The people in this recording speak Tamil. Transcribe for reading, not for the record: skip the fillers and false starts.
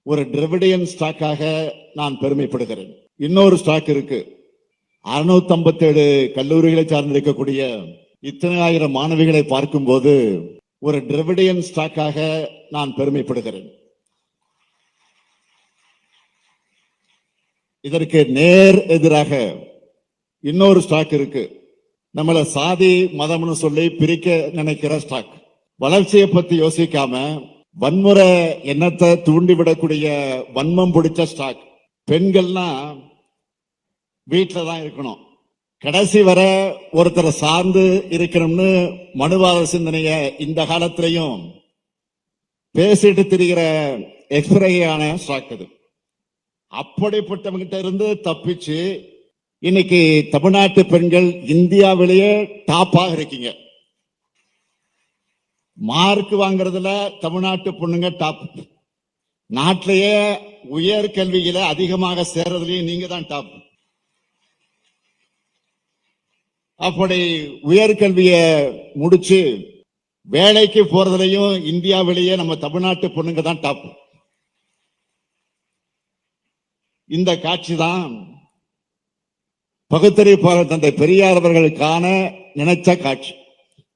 ஒரு டிரெவிடியன் ஸ்டாக்காக நான் பெருமைப்படுகிறேன். இன்னொரு ஸ்டாக் இருக்கு. 657 கல்லூரிகளை சார்ந்திருக்கக்கூடிய இத்தனை ஆயிரம் மாணவிகளை பார்க்கும்போது ஒரு டிரெவிடியன் ஸ்டாக்காக நான் பெருமைப்படுகிறேன். இதற்கு நேர் எதிராக இன்னொரு ஸ்டாக் இருக்கு. நம்மள சாதி மதம்னு சொல்லி பிரிக்க நினைக்கிற ஸ்டாக். வளர்ச்சியை பத்தி யோசிக்காம வன்முறை எண்ணத்தை தூண்டிவிடக்கூடிய வன்மம் பிடிச்ச ஸ்டாக். பெண்கள்னா வீட்டில தான் இருக்கணும், கடைசி வரை ஒருத்தரை சார்ந்து இருக்கணும்னு மனுவாத சிந்தனைய இந்த காலத்திலையும் பேசிட்டு திரிகிற எக்ஸ்பிரையான ஸ்டாக் அது. அப்படிப்பட்டவங்கிட்ட இருந்து தப்பிச்சு இன்னைக்கு தமிழ்நாட்டு பெண்கள் இந்தியாவிலேயே டாப்பாக இருக்கீங்க. மார்க் வாங்குறதுல தமிழ்நாட்டு பொண்ணுங்க டாப். நாட்டிலேயே உயர் கல்வியில அதிகமாக சேர்றதுலயும் நீங்க தான் டாப். அப்படி உயர்கல்விய முடிச்சு வேலைக்கு போறதுலயும் இந்தியாவிலேயே நம்ம தமிழ்நாட்டு பொண்ணுங்க தான் டாப். இந்த காட்சி தான் பகுத்தறிவாளர் தந்தை பெரியார் அவர்கள் காண நினைச்ச காட்சி.